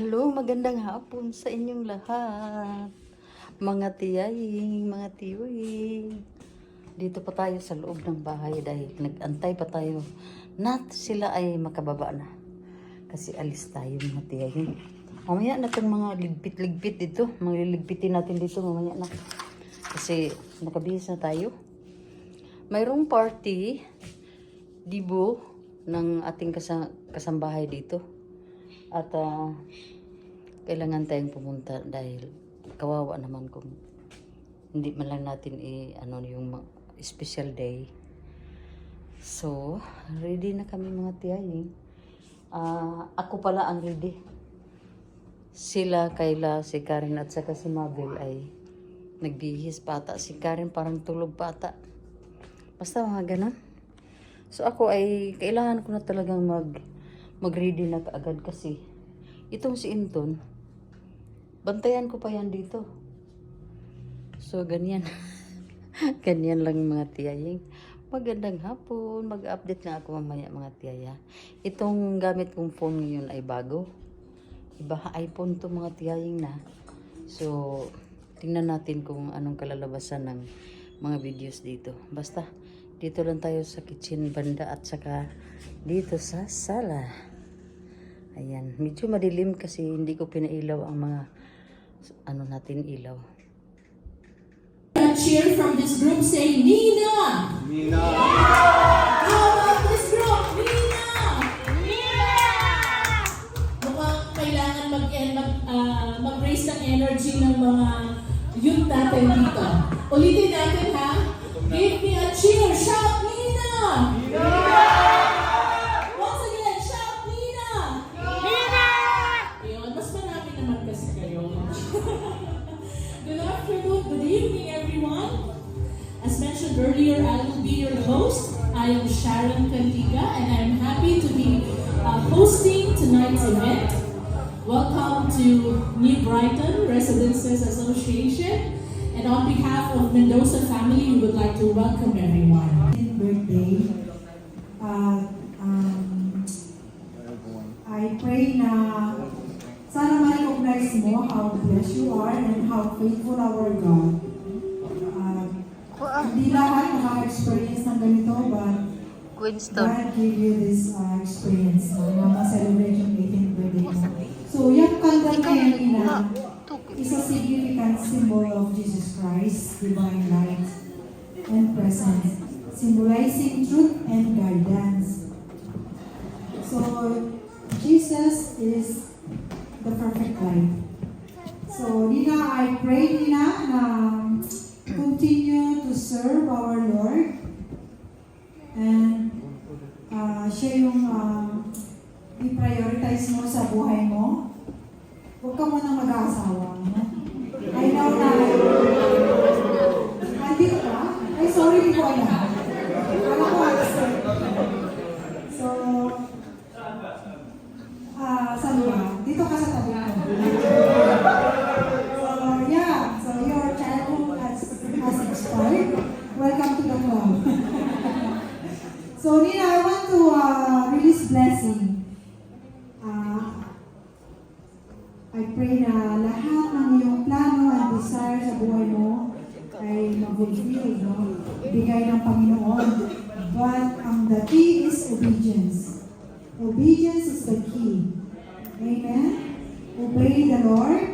Hello, magandang hapon sa inyong lahat. Mga tiyaying, mga tiyoy. Dito pa tayo sa loob ng bahay dahil nag-antay pa tayo na sila ay makababa na. Kasi alis tayo mga tiyaying. Mamaya na itong mga ligpit-ligpit dito. Magliligpitin natin dito mamaya na. Kasi nakabihis na tayo. Mayroong party, dibo, ng ating kasambahay dito. At kailangan tayong pumunta dahil kawawa naman kung hindi man lang natin yung special day. So, ready na kami mga tiyaying. Ako pala ang ready. Sila, Kayla, si Karen at saka si Mabel ay nagbihis pa ata. Si Karen parang tulog pa ata. Basta mga ganun. So ako ay kailangan ko na talagang mag-ready na kaagad kasi itong si Inton, bantayan ko pa yan dito. So, ganyan. Ganyan lang mga tiyaying. Magandang hapon. Mag-update na ako mamaya mga tiyaya. Itong gamit kong phone ngayon ay bago. Iba iPhone to mga tiyaying na. So, tingnan natin kung anong kalalabasan ng mga videos dito. Basta, dito lang tayo sa kitchen banda at saka dito sa sala. Ayan, medyo madilim kasi hindi ko pinailaw ang mga natin ilaw. A cheer from this group saying, Nina! Nina! How about this group? Nina! Nina! Mukhang kailangan mag-raise ng energy ng mga youth natin dito. Ulitin natin ha. Give me a cheer. Shout, Nina! Nina! Once again, shout, Nina! Nina! Ayun, mas marami naman kasi kayo. Good afternoon, good evening everyone. As mentioned earlier, I will be your host. I am Sharon Cantiga and I'm happy to be hosting tonight's event. Welcome to New Brighton Residences Association. And on behalf of Mendoza family, we would like to welcome everyone. Birthday. I pray na sana ma-recognize mo how blessed you are and how faithful our God. Hindi lahat nakaka-experience ng ganito, but God gave you this experience na ma-celebrate yung 18th birthday mo. So, yung kanta na yan is a significant symbol of Jesus Christ, divine light and presence, symbolizing truth and guidance. So, Jesus is the perfect light. So, Nina, I pray, Nina, na continue to serve our Lord and siya yung i-prioritize mo sa buhay mo. Huwag ka munang mag-aasawa. I know na. Andito ka? Ay, sorry, hindi ko alam. Alam ko, so, saan ba? Dito ka sa tabi ko. So, yeah. So, your childhood has expired. Welcome to the club. So, Nina, I want to release blessing. I pray na lahat ng iyong plano at desire sa buhay mo ay mag-fulfill, no? Ibigay ng Panginoon. But the key is obedience. Obedience is the key. Amen? Obey the Lord,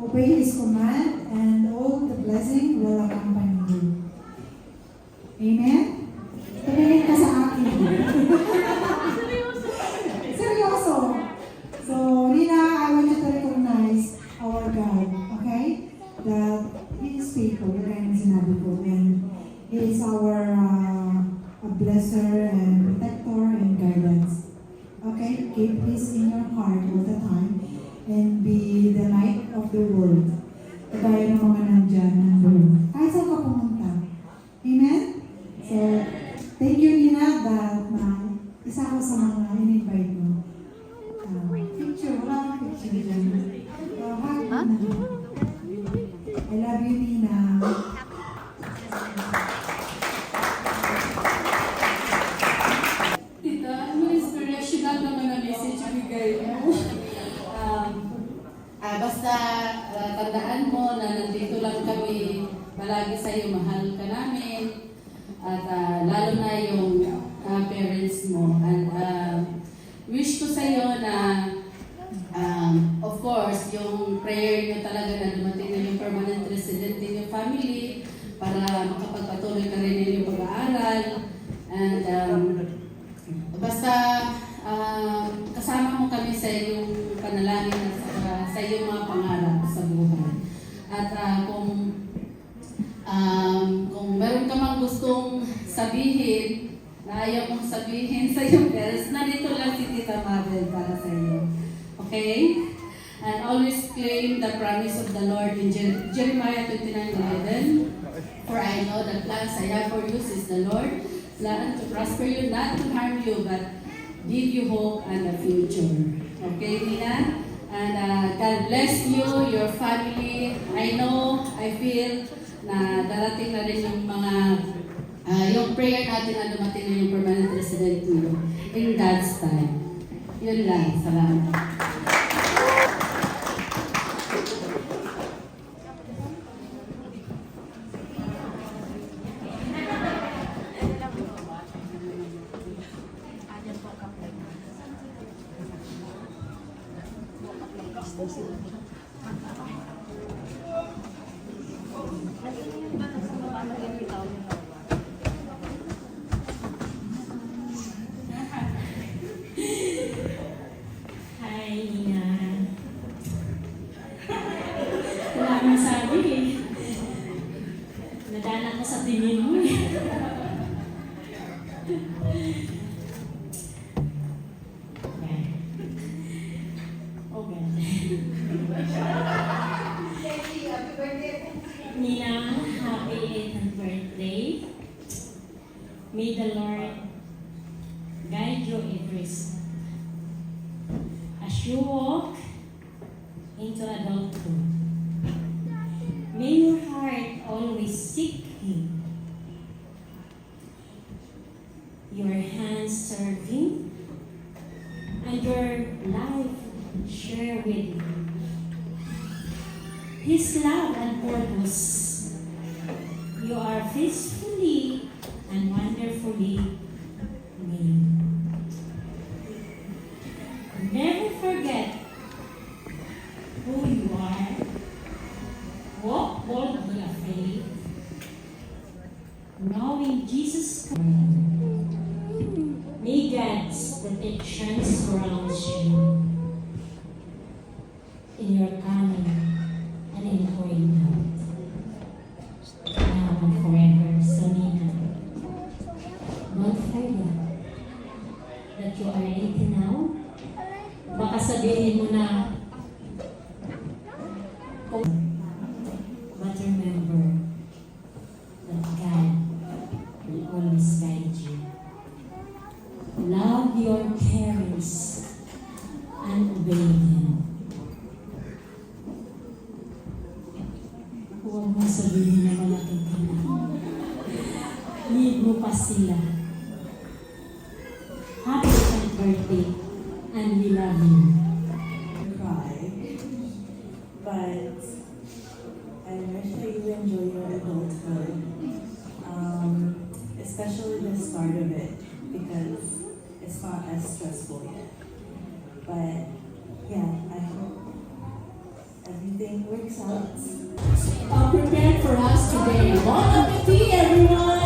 obey His command, and all the blessing will accompany you. Amen? Tumingin ka sa akin. Seryoso. So, Rina, I want you to recognize our God, okay? That He is faithful, kaya yung sinabi ko, and He is our a blesser and protector and guidance. Okay? Keep peace in your heart all the time and be the light of the world. Kagaya ng mga nandyan, nandun. Kahit saan ka pumunta. Amen? So, thank you, Nina, that isa ko sa mga in-invite mo. Picture, wala akong picture dyan. Huh? I love you, Nina. Tita, ano inspirational naman na message bigay mo? basta tandaan mo na nandito lang kami palagi sa iyo, mahal ka namin. At lalo na yung parents mo. And wish ko sa iyo na of course, yung prayer nyo talaga na dumating na yung permanent resident in yung family para makapagpatuloy ka rin yung pag-aaral. And basta kasama mo kami sa iyong panalangin at sa iyong mga pangarap sa buhay. At kung meron ka mang gustong sabihin na ayaw mong sabihin sa iyong parents, narito lang si Tita Mabel para sa iyo. Okay? And always claim the promise of the Lord in Jeremiah 29:11. For I know the plans I have for you, says the Lord, plan to prosper you, not to harm you, but give you hope and a future. Okay, Nina? And God bless you, your family. I know, I feel na darating na rin yung mga yung prayer natin na dumating na yung permanent resident niyo in God's time. Yun lang. Salamat. Hi, Nina. Wala akong sabi eh. Nadala ko sa tingin mo eh. Okay. Nina, happy 8th birthday. May the Lord guide you every step. As you walk into adulthood, may your heart always seek Him, your hands serve Him, and your life share with Him. His love and purpose, you are faithfully and wonderfully made. Never forget who you are. Walk boldly of faith, knowing Jesus Christ. May God's protection surround you in your coming and in going out, now and forever. So Nina, don't forget that you are 80 now. Baka sabihin mo na, but remember that God will always guide you. Love your parents and obey them. Huwag mo sabihin na malaking ka na. Need mo pa sila. Happy 10th birthday. And we love you. Cry, but I wish that you enjoy your adulthood, especially the start of it, because it's not as stressful yet. But yeah, I hope everything works out. Prepared for us today. Bon appetit, everyone!